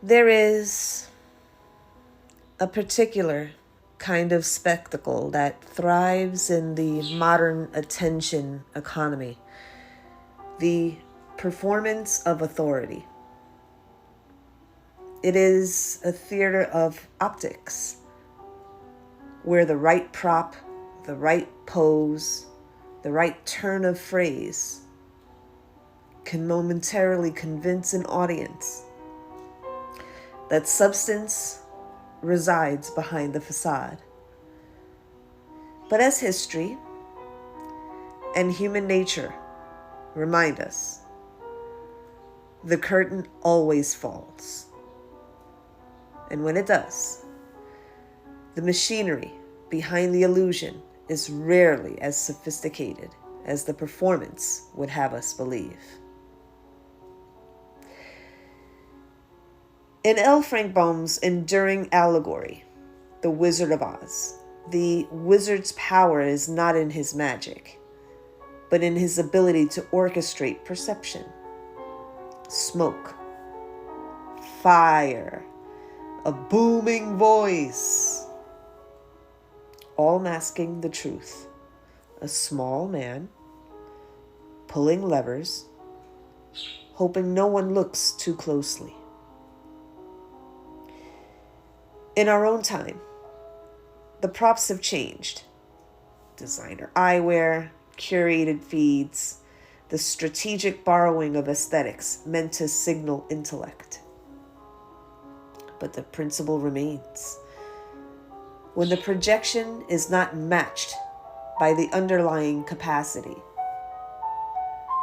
There is a particular kind of spectacle that thrives in the modern attention economy, the performance of authority. It is a theater of optics where the right prop, the right pose, the right turn of phrase can momentarily convince an audience that substance resides behind the facade. But as history and human nature remind us, the curtain always falls. And when it does, the machinery behind the illusion is rarely as sophisticated as the performance would have us believe. In L. Frank Baum's enduring allegory, The Wizard of Oz, the wizard's power is not in his magic, but in his ability to orchestrate perception. Smoke, fire, a booming voice, all masking the truth. A small man pulling levers, hoping no one looks too closely. In our own time, the props have changed. Designer eyewear, curated feeds, the strategic borrowing of aesthetics meant to signal intellect. But the principle remains. When the projection is not matched by the underlying capacity,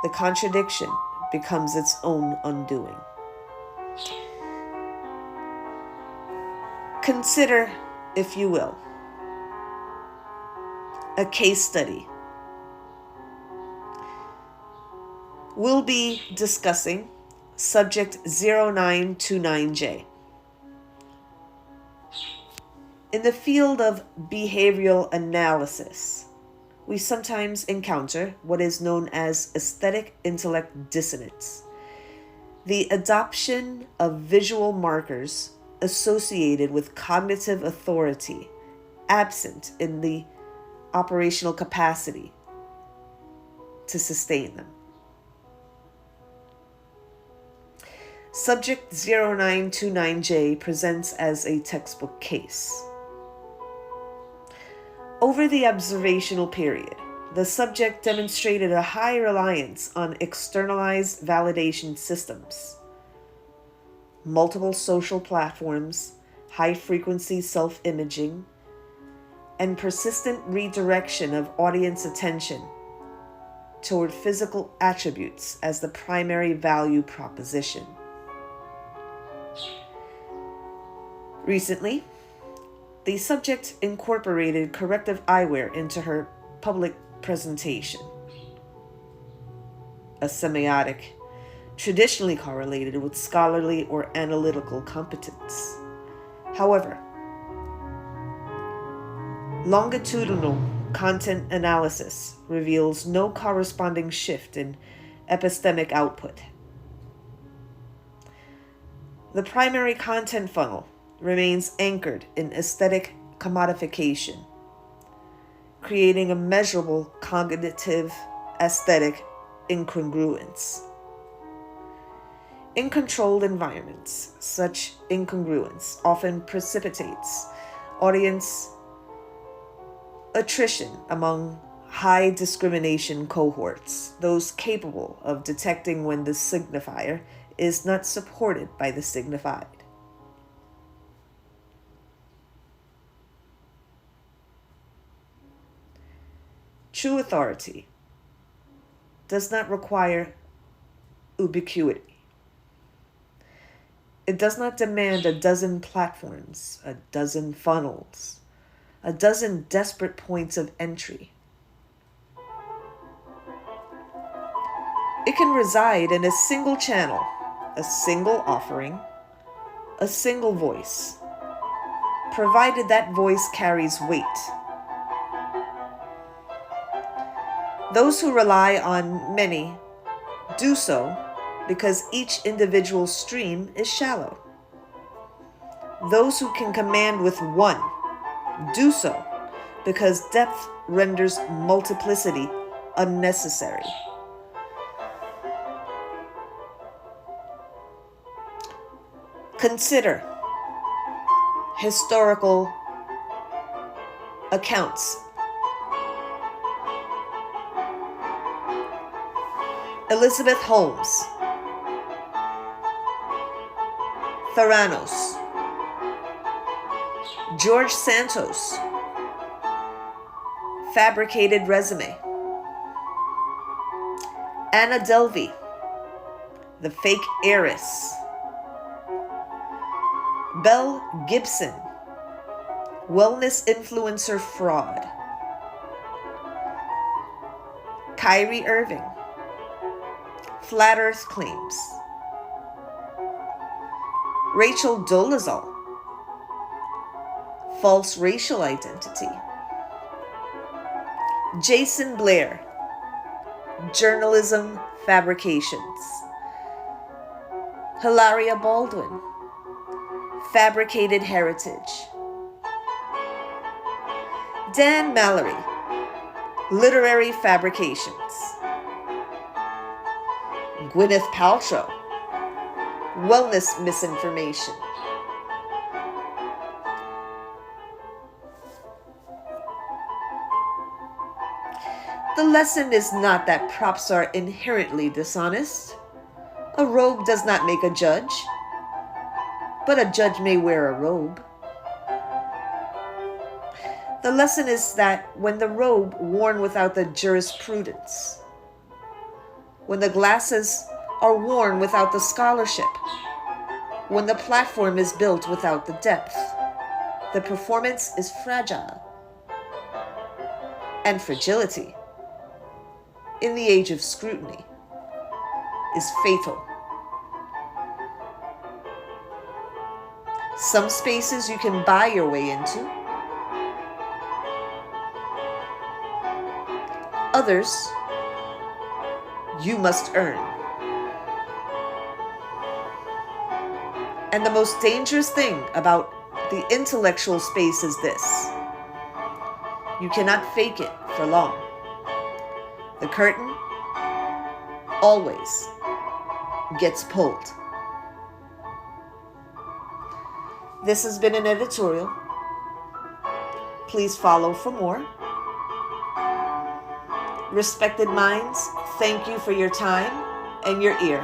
the contradiction becomes its own undoing. Consider, if you will, a case study. We'll be discussing subject 0929J. In the field of behavioral analysis, we sometimes encounter what is known as aesthetic intellect dissonance, the adoption of visual markers associated with cognitive authority, absent in the operational capacity to sustain them. Subject 0929J presents as a textbook case. Over the observational period, the subject demonstrated a high reliance on externalized validation systems, multiple social platforms, high-frequency self-imaging, and persistent redirection of audience attention toward physical attributes as the primary value proposition. Recently, the subject incorporated corrective eyewear into her public presentation, a semiotic traditionally correlated with scholarly or analytical competence. However, longitudinal content analysis reveals no corresponding shift in epistemic output. The primary content funnel remains anchored in aesthetic commodification, creating a measurable cognitive aesthetic incongruence. In controlled environments, such incongruence often precipitates audience attrition among high discrimination cohorts, those capable of detecting when the signifier is not supported by the signified. True authority does not require ubiquity. It does not demand a dozen platforms, a dozen funnels, a dozen desperate points of entry. It can reside in a single channel, a single offering, a single voice, provided that voice carries weight. Those who rely on many do so because each individual stream is shallow. Those who can command with one, do so, because depth renders multiplicity unnecessary. Consider historical accounts. Elizabeth Holmes, Theranos, George Santos, fabricated resume. Anna Delvey, the fake heiress. Belle Gibson, wellness influencer fraud. Kyrie Irving, flat earth claims. Rachel Dolezal, false racial identity. Jason Blair, journalism fabrications. Hilaria Baldwin, fabricated heritage. Dan Mallory, literary fabrications. Gwyneth Paltrow, wellness misinformation. The lesson is not that props are inherently dishonest. A robe does not make a judge, but a judge may wear a robe. The lesson is that when the robe worn without the jurisprudence, when the glasses are worn without the scholarship, when the platform is built without the depth, the performance is fragile. And fragility, in the age of scrutiny, is fatal. Some spaces you can buy your way into. Others, you must earn. And the most dangerous thing about the intellectual space is this: you cannot fake it for long. The curtain always gets pulled. This has been an editorial. Please follow for more. Respected minds, thank you for your time and your ear.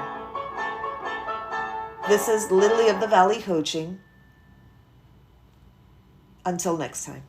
This is Lily of the Valley Coaching. Until next time.